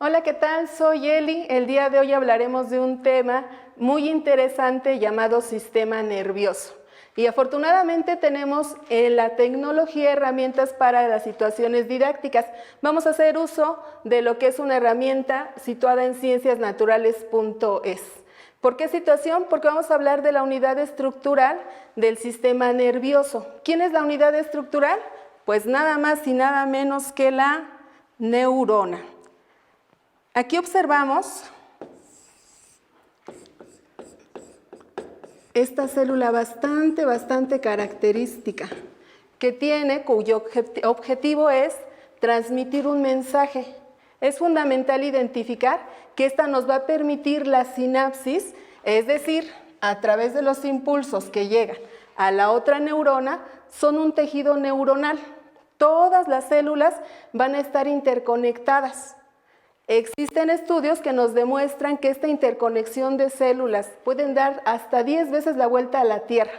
Hola, ¿qué tal? Soy Eli. El día de hoy hablaremos de un tema muy interesante llamado sistema nervioso. Y afortunadamente tenemos en la tecnología herramientas para las situaciones didácticas. Vamos a hacer uso de lo que es una herramienta situada en cienciasnaturales.es. ¿Por qué situación? Porque vamos a hablar de la unidad estructural del sistema nervioso. ¿Quién es la unidad estructural? Pues nada más y nada menos que la neurona. Aquí observamos esta célula bastante característica que tiene, cuyo objetivo es transmitir un mensaje. Es fundamental identificar que esta nos va a permitir la sinapsis, es decir, a través de los impulsos que llegan a la otra neurona, son un tejido neuronal. Todas las células van a estar interconectadas. Existen estudios que nos demuestran que esta interconexión de células pueden dar hasta 10 veces la vuelta a la Tierra.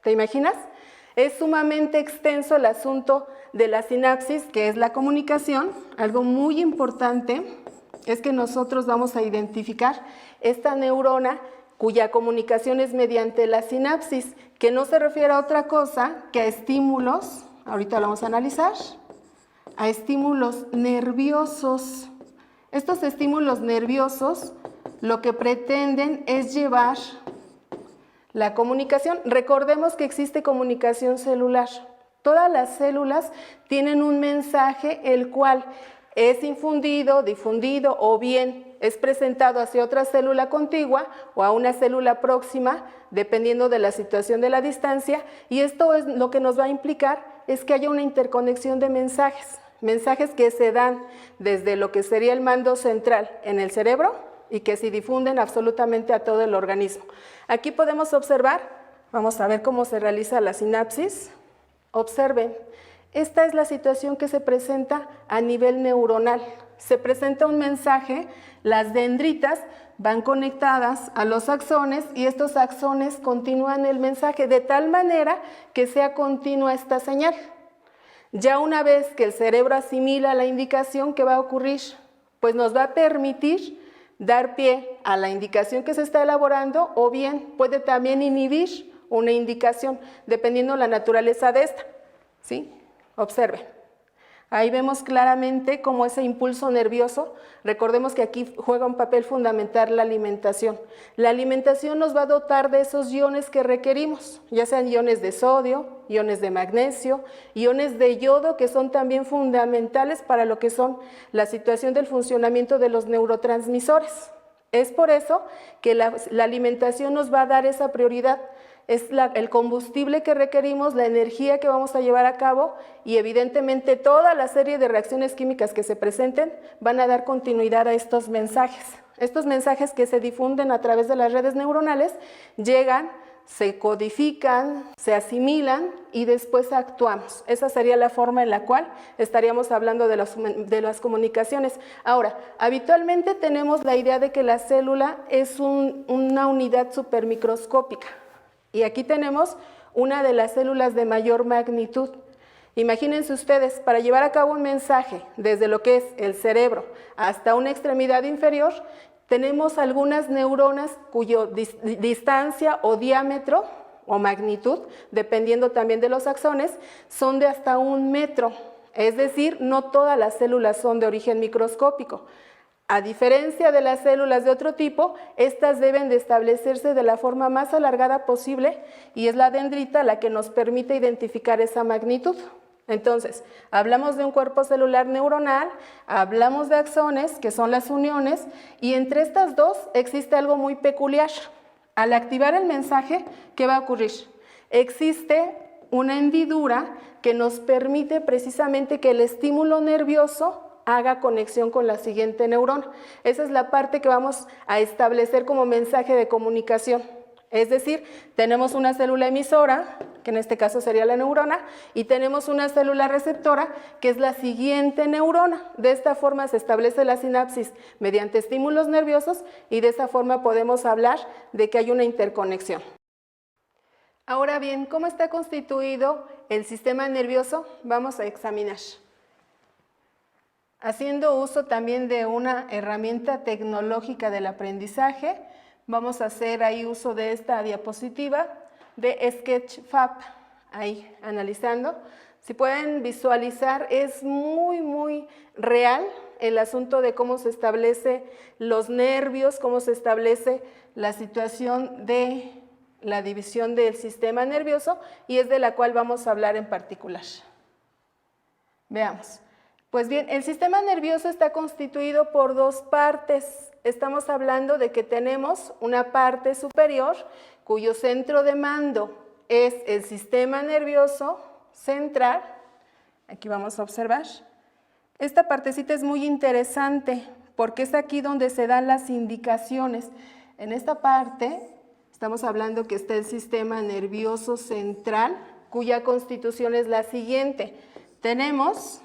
¿Te imaginas? Es sumamente extenso el asunto de la sinapsis, que es la comunicación. Algo muy importante es que nosotros vamos a identificar esta neurona cuya comunicación es mediante la sinapsis, que no se refiere a otra cosa que a estímulos, ahorita lo vamos a analizar, a estímulos nerviosos. Estos estímulos nerviosos lo que pretenden es llevar la comunicación. Recordemos que existe comunicación celular. Todas las células tienen un mensaje el cual es infundido, difundido o bien es presentado hacia otra célula contigua o a una célula próxima, dependiendo de la situación de la distancia, y esto es lo que nos va a implicar es que haya una interconexión de mensajes. Mensajes que se dan desde lo que sería el mando central en el cerebro y que se difunden absolutamente a todo el organismo. Aquí podemos observar, vamos a ver cómo se realiza la sinapsis. Observen, esta es la situación que se presenta a nivel neuronal. Se presenta un mensaje, las dendritas van conectadas a los axones y estos axones continúan el mensaje de tal manera que sea continua esta señal. Ya una vez que el cerebro asimila la indicación, ¿qué va a ocurrir? Pues nos va a permitir dar pie a la indicación que se está elaborando o bien puede también inhibir una indicación, dependiendo la naturaleza de esta. ¿Sí? Observen. Ahí vemos claramente cómo ese impulso nervioso, recordemos que aquí juega un papel fundamental la alimentación. La alimentación nos va a dotar de esos iones que requerimos, ya sean iones de sodio, iones de magnesio, iones de yodo, que son también fundamentales para lo que son la situación del funcionamiento de los neurotransmisores. Es por eso que la alimentación nos va a dar esa prioridad. Es el combustible que requerimos, la energía que vamos a llevar a cabo y evidentemente toda la serie de reacciones químicas que se presenten van a dar continuidad a estos mensajes. Estos mensajes que se difunden a través de las redes neuronales llegan, se codifican, se asimilan y después actuamos. Esa sería la forma en la cual estaríamos hablando de las comunicaciones. Ahora, habitualmente tenemos la idea de que la célula es una unidad supermicroscópica. Y aquí tenemos una de las células de mayor magnitud. Imagínense ustedes, para llevar a cabo un mensaje desde lo que es el cerebro hasta una extremidad inferior, tenemos algunas neuronas cuya distancia o diámetro o magnitud, dependiendo también de los axones, son de hasta 1 metro. Es decir, no todas las células son de origen microscópico. A diferencia de las células de otro tipo, estas deben de establecerse de la forma más alargada posible y es la dendrita la que nos permite identificar esa magnitud. Entonces, hablamos de un cuerpo celular neuronal, hablamos de axones, que son las uniones, y entre estas dos existe algo muy peculiar. Al activar el mensaje, ¿qué va a ocurrir? Existe una hendidura que nos permite precisamente que el estímulo nervioso haga conexión con la siguiente neurona. Esa es la parte que vamos a establecer como mensaje de comunicación. Es decir, tenemos una célula emisora, que en este caso sería la neurona, y tenemos una célula receptora, que es la siguiente neurona. De esta forma se establece la sinapsis mediante estímulos nerviosos y de esa forma podemos hablar de que hay una interconexión. Ahora bien, ¿cómo está constituido el sistema nervioso? Vamos a examinar. Haciendo uso también de una herramienta tecnológica del aprendizaje, vamos a hacer ahí uso de esta diapositiva de Sketchfab, ahí analizando. Si pueden visualizar, es muy real el asunto de cómo se establece los nervios, cómo se establece la situación de la división del sistema nervioso, y es de la cual vamos a hablar en particular. Veamos. Pues bien, el sistema nervioso está constituido por dos partes. Estamos hablando de que tenemos una parte superior cuyo centro de mando es el sistema nervioso central. Aquí vamos a observar. Esta partecita es muy interesante porque es aquí donde se dan las indicaciones. En esta parte estamos hablando que está el sistema nervioso central, cuya constitución es la siguiente. Tenemos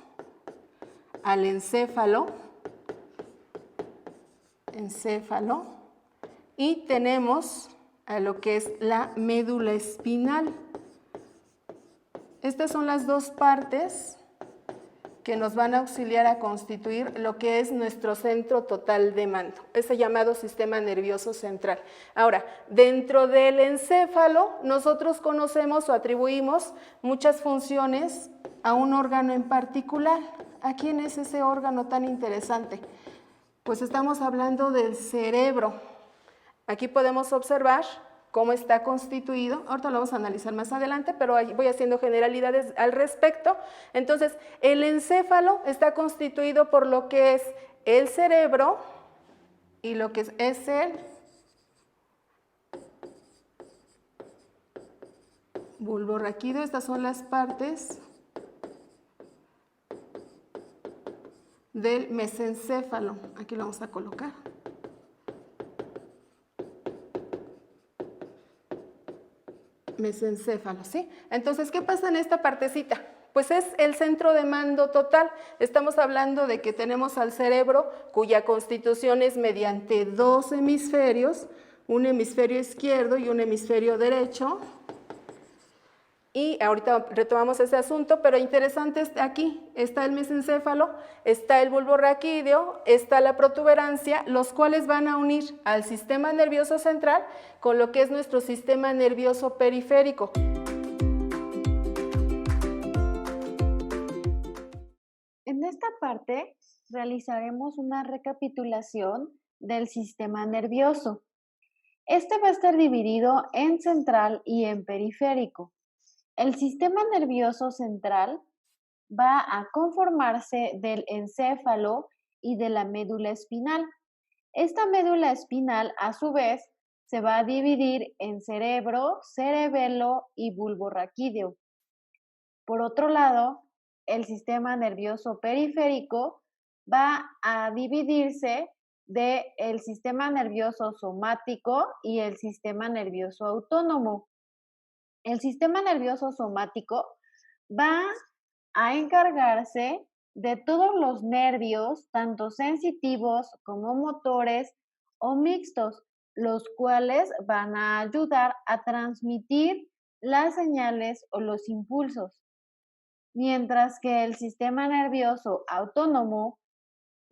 al encéfalo, y tenemos a lo que es la médula espinal. Estas son las dos partes que nos van a auxiliar a constituir lo que es nuestro centro total de mando, ese llamado sistema nervioso central. Ahora, dentro del encéfalo, nosotros conocemos o atribuimos muchas funciones a un órgano en particular. ¿A quién es ese órgano tan interesante? Pues estamos hablando del cerebro. Aquí podemos observar cómo está constituido. Ahorita lo vamos a analizar más adelante, pero voy haciendo generalidades al respecto. Entonces, el encéfalo está constituido por lo que es el cerebro y lo que es el bulbo raquídeo. Estas son las partes del mesencéfalo. Aquí lo vamos a colocar. Mesencéfalo, ¿sí? Entonces, ¿qué pasa en esta partecita? Pues es el centro de mando total. Estamos hablando de que tenemos al cerebro, cuya constitución es mediante dos hemisferios, un hemisferio izquierdo y un hemisferio derecho. Y ahorita retomamos ese asunto, pero interesante es aquí, está el mesencéfalo, está el bulbo raquídeo, está la protuberancia, los cuales van a unir al sistema nervioso central con lo que es nuestro sistema nervioso periférico. En esta parte realizaremos una recapitulación del sistema nervioso. Este va a estar dividido en central y en periférico. El sistema nervioso central va a conformarse del encéfalo y de la médula espinal. Esta médula espinal, a su vez, se va a dividir en cerebro, cerebelo y bulbo raquídeo. Por otro lado, el sistema nervioso periférico va a dividirse del sistema nervioso somático y el sistema nervioso autónomo. El sistema nervioso somático va a encargarse de todos los nervios, tanto sensitivos como motores o mixtos, los cuales van a ayudar a transmitir las señales o los impulsos. Mientras que el sistema nervioso autónomo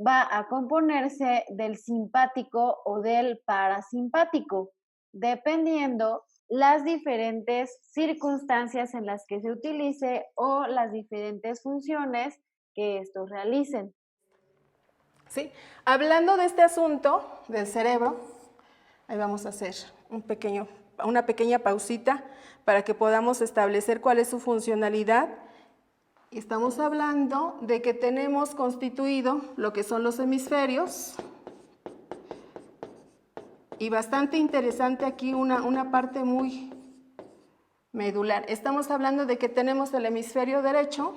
va a componerse del simpático o del parasimpático, dependiendo las diferentes circunstancias en las que se utilice o las diferentes funciones que estos realicen. ¿Sí? Hablando de este asunto del cerebro, ahí vamos a hacer una pequeña pausita para que podamos establecer cuál es su funcionalidad. Estamos hablando de que tenemos constituido lo que son los hemisferios. Y bastante interesante aquí una parte muy medular. Estamos hablando de que tenemos el hemisferio derecho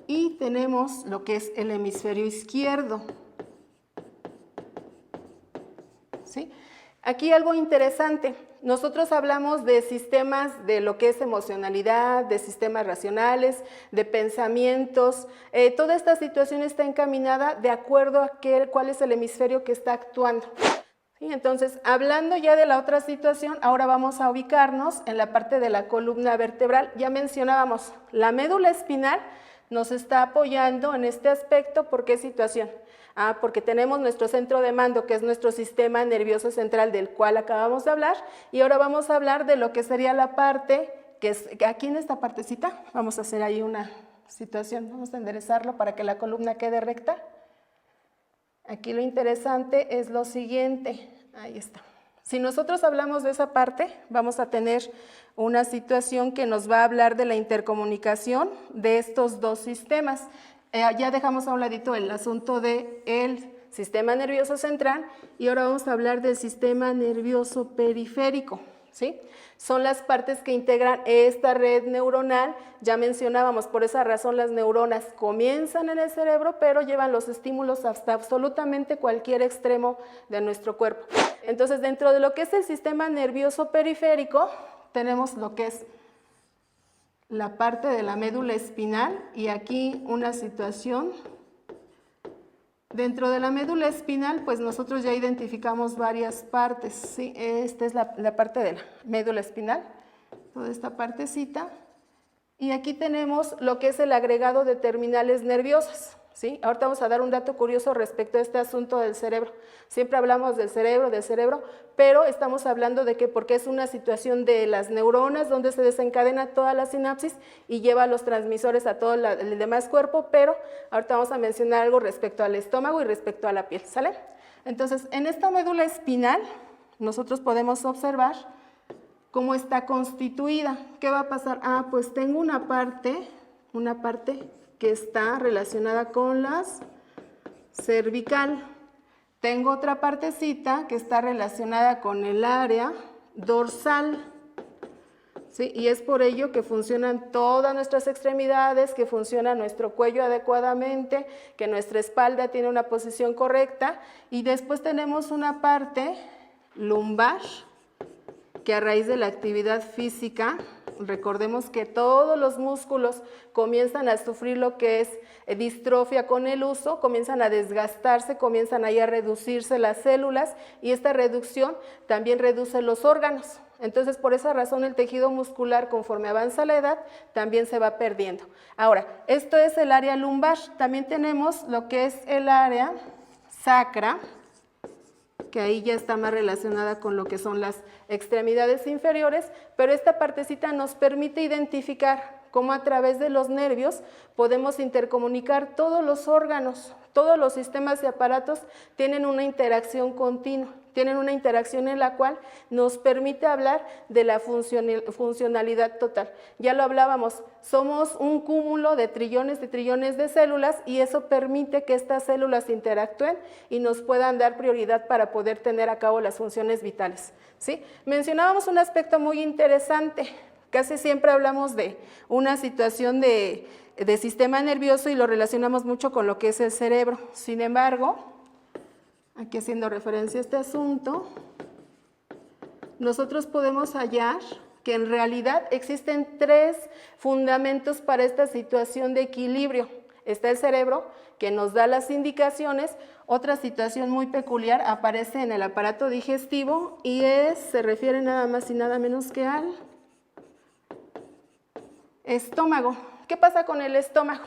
y tenemos lo que es el hemisferio izquierdo. ¿Sí? Aquí algo interesante. Nosotros hablamos de sistemas de lo que es emocionalidad, de sistemas racionales, de pensamientos. Toda esta situación está encaminada de acuerdo a cuál es el hemisferio que está actuando. Y entonces, hablando ya de la otra situación, ahora vamos a ubicarnos en la parte de la columna vertebral. Ya mencionábamos, la médula espinal nos está apoyando en este aspecto. ¿Por qué situación? Porque tenemos nuestro centro de mando, que es nuestro sistema nervioso central, del cual acabamos de hablar, y ahora vamos a hablar de lo que sería la parte, que es aquí en esta partecita, vamos a hacer ahí una situación, vamos a enderezarlo para que la columna quede recta. Aquí lo interesante es lo siguiente, ahí está. Si nosotros hablamos de esa parte, vamos a tener una situación que nos va a hablar de la intercomunicación de estos dos sistemas. Ya dejamos a un ladito el asunto del sistema nervioso central y ahora vamos a hablar del sistema nervioso periférico, ¿sí? Son las partes que integran esta red neuronal. Ya mencionábamos, por esa razón las neuronas comienzan en el cerebro, pero llevan los estímulos hasta absolutamente cualquier extremo de nuestro cuerpo. Entonces, dentro de lo que es el sistema nervioso periférico, tenemos lo que es la parte de la médula espinal y aquí una situación. Dentro de la médula espinal, pues nosotros ya identificamos varias partes, ¿sí? Esta es la parte de la médula espinal, toda esta partecita. Y aquí tenemos lo que es el agregado de terminales nerviosas, ¿sí? Ahorita vamos a dar un dato curioso respecto a este asunto del cerebro. Siempre hablamos del cerebro, pero estamos hablando de que porque es una situación de las neuronas donde se desencadena toda la sinapsis y lleva los transmisores a todo el demás cuerpo, pero ahorita vamos a mencionar algo respecto al estómago y respecto a la piel, ¿sale? Entonces, en esta médula espinal nosotros podemos observar cómo está constituida. ¿Qué va a pasar? Pues tengo una parte que está relacionada con las cervical. Tengo otra partecita que está relacionada con el área dorsal, ¿sí? Y es por ello que funcionan todas nuestras extremidades, que funciona nuestro cuello adecuadamente, que nuestra espalda tiene una posición correcta. Y después tenemos una parte lumbar, que a raíz de la actividad física, recordemos que todos los músculos comienzan a sufrir lo que es distrofia con el uso, comienzan a desgastarse, comienzan ahí a reducirse las células y esta reducción también reduce los órganos. Entonces, por esa razón el tejido muscular, conforme avanza la edad, también se va perdiendo. Ahora, esto es el área lumbar. También tenemos lo que es el área sacra, que ahí ya está más relacionada con lo que son las extremidades inferiores, pero esta partecita nos permite identificar cómo a través de los nervios podemos intercomunicar todos los órganos, todos los sistemas y aparatos tienen una interacción continua, tienen una interacción en la cual nos permite hablar de la funcionalidad total. Ya lo hablábamos, somos un cúmulo de trillones de células y eso permite que estas células interactúen y nos puedan dar prioridad para poder tener a cabo las funciones vitales, ¿sí? Mencionábamos un aspecto muy interesante. Casi siempre hablamos de una situación de sistema nervioso y lo relacionamos mucho con lo que es el cerebro. Sin embargo, aquí haciendo referencia a este asunto, nosotros podemos hallar que en realidad existen tres fundamentos para esta situación de equilibrio. Está el cerebro, que nos da las indicaciones. Otra situación muy peculiar aparece en el aparato digestivo y se refiere nada más y nada menos que al estómago. ¿Qué pasa con el estómago?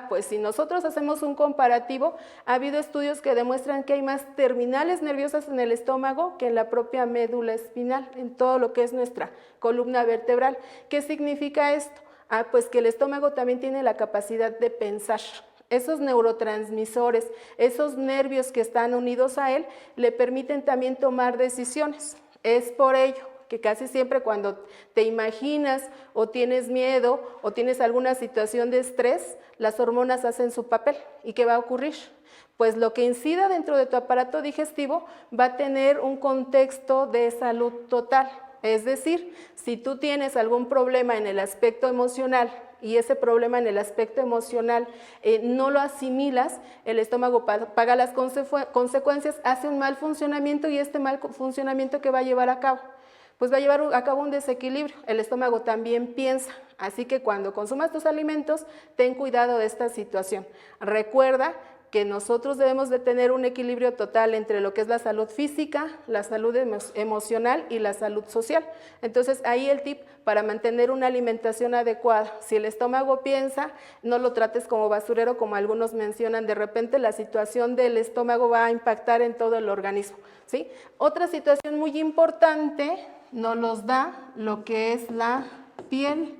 Pues si nosotros hacemos un comparativo, ha habido estudios que demuestran que hay más terminales nerviosas en el estómago que en la propia médula espinal, en todo lo que es nuestra columna vertebral. ¿Qué significa esto? Pues que el estómago también tiene la capacidad de pensar. Esos neurotransmisores, esos nervios que están unidos a él, le permiten también tomar decisiones. Es por ello que casi siempre cuando te imaginas o tienes miedo o tienes alguna situación de estrés, las hormonas hacen su papel. ¿Y qué va a ocurrir? Pues lo que incida dentro de tu aparato digestivo va a tener un contexto de salud total. Es decir, si tú tienes algún problema en el aspecto emocional y ese problema en el aspecto emocional no lo asimilas, el estómago paga las consecuencias, hace un mal funcionamiento y este mal funcionamiento que va a llevar a cabo, pues va a llevar a cabo un desequilibrio. El estómago también piensa, así que cuando consumas tus alimentos, ten cuidado de esta situación. Recuerda que nosotros debemos de tener un equilibrio total entre lo que es la salud física, la salud emocional y la salud social. Entonces ahí el tip para mantener una alimentación adecuada. Si el estómago piensa, no lo trates como basurero, como algunos mencionan, de repente la situación del estómago va a impactar en todo el organismo, ¿sí? Otra situación muy importante nos los da lo que es la piel,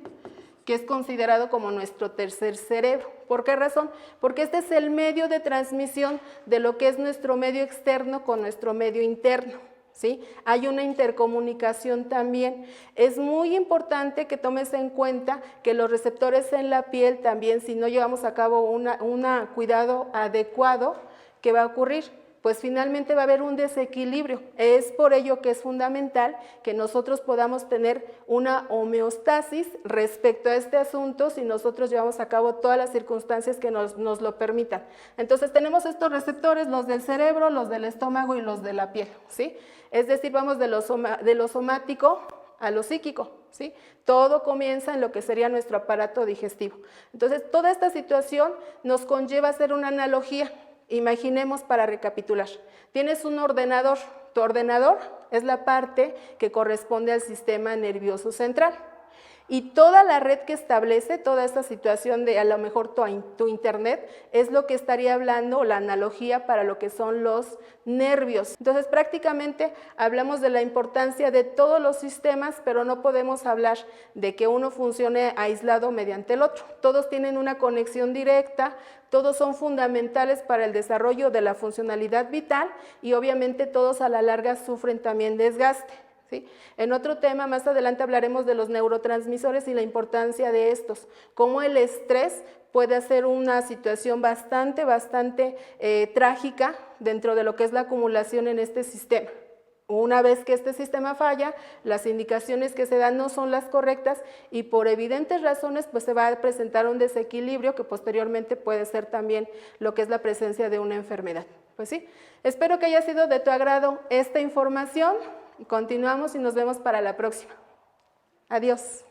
que es considerado como nuestro tercer cerebro. ¿Por qué razón? Porque este es el medio de transmisión de lo que es nuestro medio externo con nuestro medio interno, ¿sí? Hay una intercomunicación también. Es muy importante que tomes en cuenta que los receptores en la piel también, si no llevamos a cabo un cuidado adecuado, ¿qué va a ocurrir? Pues finalmente va a haber un desequilibrio. Es por ello que es fundamental que nosotros podamos tener una homeostasis respecto a este asunto si nosotros llevamos a cabo todas las circunstancias que nos lo permitan. Entonces tenemos estos receptores, los del cerebro, los del estómago y los de la piel, ¿sí? Es decir, vamos de lo somático a lo psíquico, ¿sí? Todo comienza en lo que sería nuestro aparato digestivo. Entonces toda esta situación nos conlleva a hacer una analogía. Imaginemos para recapitular, tienes un ordenador, tu ordenador es la parte que corresponde al sistema nervioso central y toda la red que establece toda esta situación de a lo mejor tu internet es lo que estaría hablando, la analogía para lo que son los nervios. Entonces prácticamente hablamos de la importancia de todos los sistemas, pero no podemos hablar de que uno funcione aislado mediante el otro. Todos tienen una conexión directa, todos son fundamentales para el desarrollo de la funcionalidad vital y obviamente todos a la larga sufren también desgaste, ¿sí? En otro tema, más adelante hablaremos de los neurotransmisores y la importancia de estos, cómo el estrés puede ser una situación bastante trágica dentro de lo que es la acumulación en este sistema. Una vez que este sistema falla, las indicaciones que se dan no son las correctas y por evidentes razones pues se va a presentar un desequilibrio que posteriormente puede ser también lo que es la presencia de una enfermedad. Pues sí, espero que haya sido de tu agrado esta información. Continuamos y nos vemos para la próxima. Adiós.